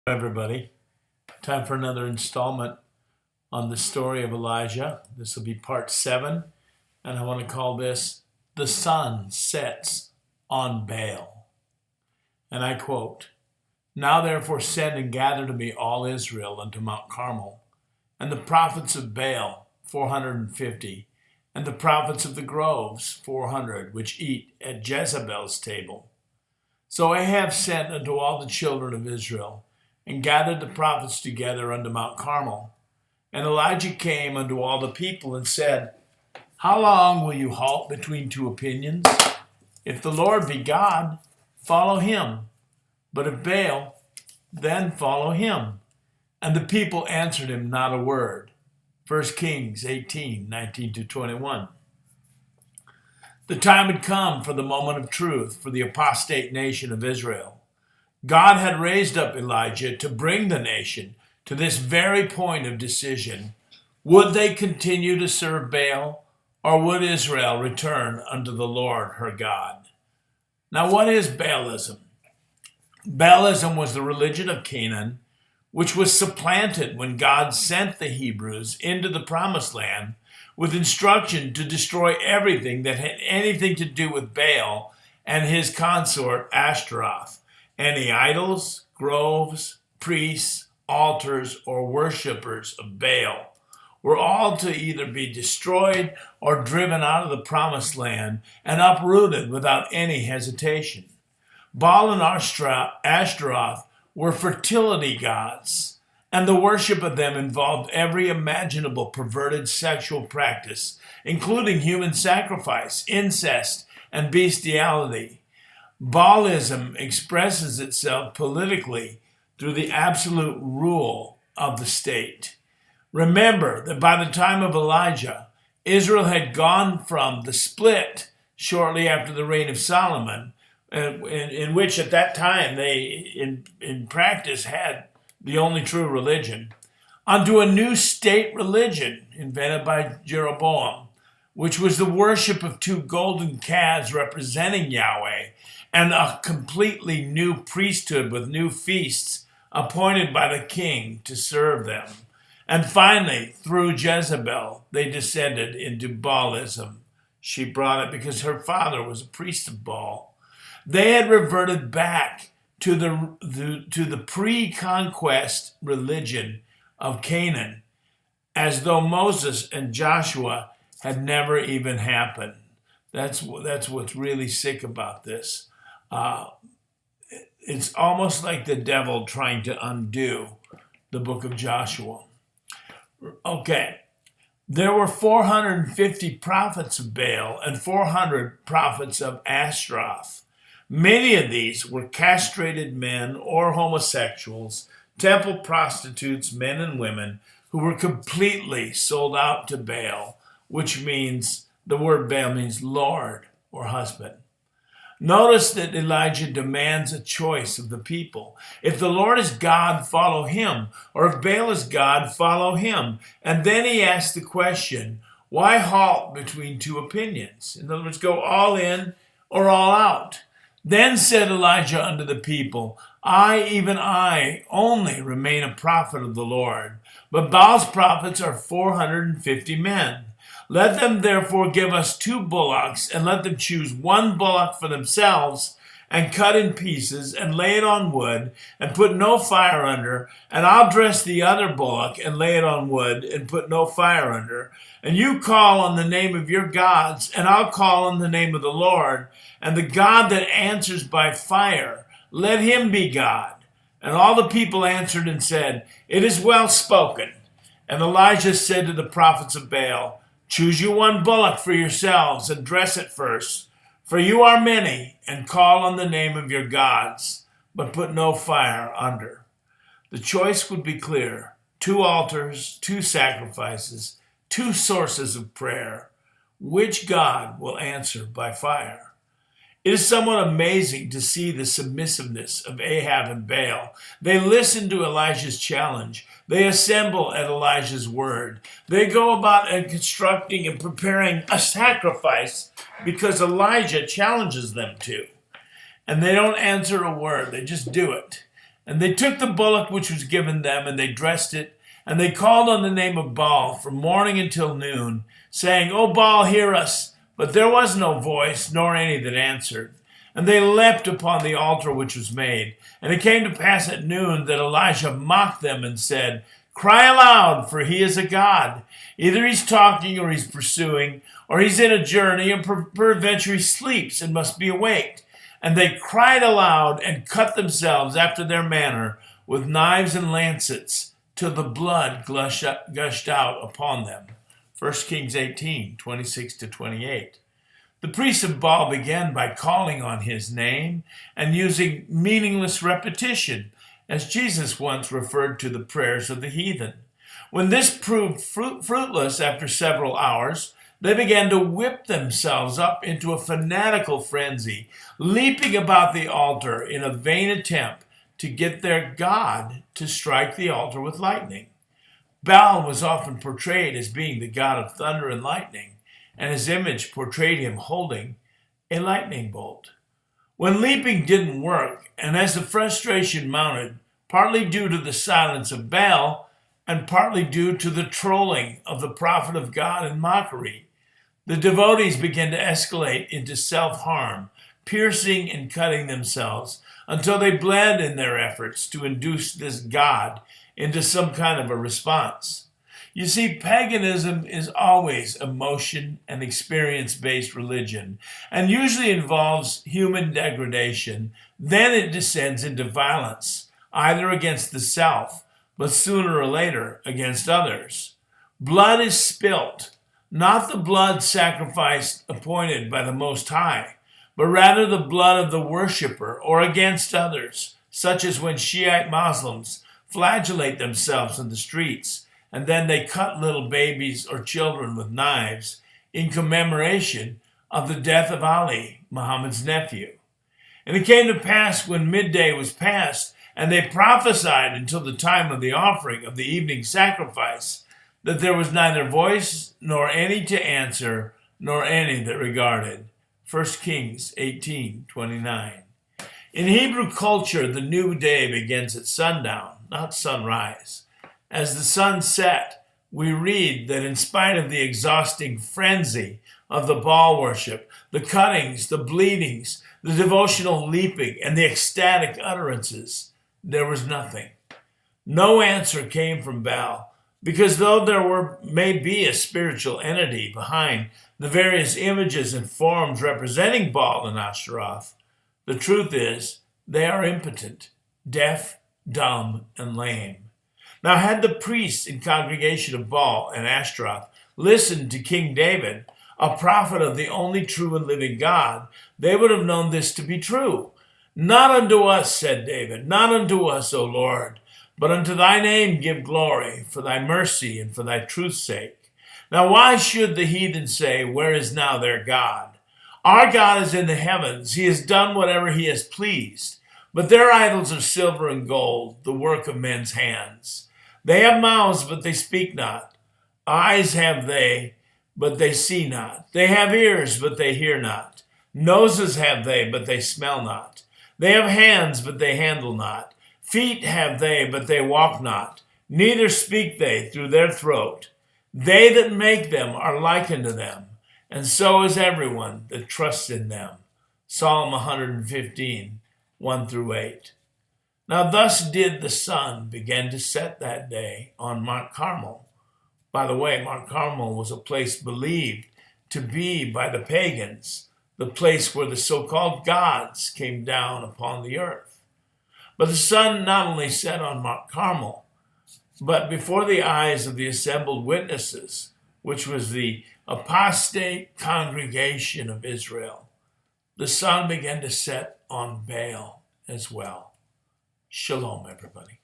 Everybody. Time for another installment on the story of Elijah. This will be part 7, and I want to call this The Sun Sets on Baal. And I quote, "Now therefore send and gather to me all Israel unto Mount Carmel, and the prophets of Baal 450, and the prophets of the groves 400, which eat at Jezebel's table." So Ahab sent unto all the children of Israel, and gathered the prophets together unto Mount Carmel. And Elijah came unto all the people and said, How long will you halt between two opinions? If the Lord be God, follow him. But if Baal, then follow him. And the people answered him not a word. 1 Kings 18:19-21. The time had come for the moment of truth for the apostate nation of Israel. God had raised up Elijah to bring the nation to this very point of decision. Would they continue to serve Baal, or would Israel return unto the Lord her God? Now, what is Baalism? Baalism was the religion of Canaan, which was supplanted when God sent the Hebrews into the promised land with instruction to destroy everything that had anything to do with Baal and his consort Ashtaroth. Any idols, groves, priests, altars, or worshippers of Baal were all to either be destroyed or driven out of the promised land and uprooted without any hesitation. Baal and Ashtaroth were fertility gods, and the worship of them involved every imaginable perverted sexual practice, including human sacrifice, incest, and bestiality. Baalism expresses itself politically through the absolute rule of the state. Remember that by the time of Elijah, Israel had gone from the split shortly after the reign of Solomon, in which at that time they, in practice, had the only true religion, onto a new state religion invented by Jeroboam, which was the worship of two golden calves representing Yahweh, and a completely new priesthood with new feasts appointed by the king to serve them. And finally, through Jezebel, they descended into Baalism. She brought it because her father was a priest of Baal. They had reverted back to the pre-conquest religion of Canaan, as though Moses and Joshua had never even happened. That's what's really sick about this. It's almost like the devil trying to undo the book of Joshua. Okay, there were 450 prophets of Baal and 400 prophets of Ashtaroth. Many of these were castrated men or homosexuals, temple prostitutes, men and women, who were completely sold out to Baal, which means, the word Baal means Lord or husband. Notice that Elijah demands a choice of the people. If the Lord is God, follow him. Or if Baal is God, follow him. And then he asks the question, why halt between two opinions? In other words, go all in or all out. Then said Elijah unto the people, I, even I, only remain a prophet of the Lord. But Baal's prophets are 450 men. Let them therefore give us 2 bullocks, and let them choose 1 bullock for themselves, and cut in pieces, and lay it on wood, and put no fire under, and I'll dress the other bullock, and lay it on wood, and put no fire under. And you call on the name of your gods, and I'll call on the name of the Lord, and the God that answers by fire, let him be God. And all the people answered and said, It is well spoken. And Elijah said to the prophets of Baal, Choose you 1 bullock for yourselves, and dress it first. For you are many, and call on the name of your gods, but put no fire under. The choice would be clear. 2 altars, 2 sacrifices, 2 sources of prayer. Which God will answer by fire? It is somewhat amazing to see the submissiveness of Ahab and Baal. They listen to Elijah's challenge. They assemble at Elijah's word. They go about and constructing and preparing a sacrifice because Elijah challenges them to. And they don't answer a word. They just do it. And they took the bullock which was given them, and they dressed it, and they called on the name of Baal from morning until noon, saying, O Baal, hear us. But there was no voice, nor any that answered. And they leapt upon the altar which was made. And it came to pass at noon that Elijah mocked them and said, Cry aloud, for he is a god. Either he's talking, or he's pursuing, or he's in a journey, and peradventure he sleeps and must be awaked. And they cried aloud and cut themselves after their manner with knives and lancets, till the blood gushed out upon them. 1 Kings 18, 26-28. The priests of Baal began by calling on his name and using meaningless repetition, as Jesus once referred to the prayers of the heathen. When this proved fruitless after several hours, they began to whip themselves up into a fanatical frenzy, leaping about the altar in a vain attempt to get their God to strike the altar with lightning. Baal was often portrayed as being the god of thunder and lightning, and his image portrayed him holding a lightning bolt. When leaping didn't work, and as the frustration mounted, partly due to the silence of Baal, and partly due to the trolling of the prophet of God and mockery, the devotees began to escalate into self-harm, piercing and cutting themselves until they bled in their efforts to induce this god into some kind of a response. You see, paganism is always emotion and experience-based religion, and usually involves human degradation. Then it descends into violence, either against the self, but sooner or later against others. Blood is spilt, not the blood sacrifice appointed by the Most High, but rather the blood of the worshiper or against others, such as when Shiite Muslims flagellate themselves in the streets, and then they cut little babies or children with knives in commemoration of the death of Ali, Muhammad's nephew. And it came to pass when midday was past, and they prophesied until the time of the offering of the evening sacrifice, that there was neither voice nor any to answer, nor any that regarded. 1 Kings 18:29. In Hebrew culture, the new day begins at sundown, not sunrise. As the sun set, we read that in spite of the exhausting frenzy of the Baal worship, the cuttings, the bleedings, the devotional leaping, and the ecstatic utterances, there was nothing. No answer came from Baal, because though there may be a spiritual entity behind the various images and forms representing Baal and Ashtaroth, the truth is they are impotent, deaf, dumb, and lame. Now, had the priests and congregation of Baal and Ashtaroth listened to King David, a prophet of the only true and living God, they would have known this to be true. Not unto us, said David, not unto us, O Lord, but unto thy name give glory, for thy mercy and for thy truth's sake. Now why should the heathen say, where is now their God? Our God is in the heavens. He has done whatever he has pleased. But their idols are silver and gold, the work of men's hands. They have mouths, but they speak not. Eyes have they, but they see not. They have ears, but they hear not. Noses have they, but they smell not. They have hands, but they handle not. Feet have they, but they walk not. Neither speak they through their throat. They that make them are like unto them, and so is everyone that trusts in them. Psalm 115, 1-8. Now thus did the sun begin to set that day on Mount Carmel. By the way, Mount Carmel was a place believed to be by the pagans, the place where the so-called gods came down upon the earth. But the sun not only set on Mount Carmel, but before the eyes of the assembled witnesses, which was the apostate congregation of Israel, the sun began to set on Baal as well. Shalom, everybody.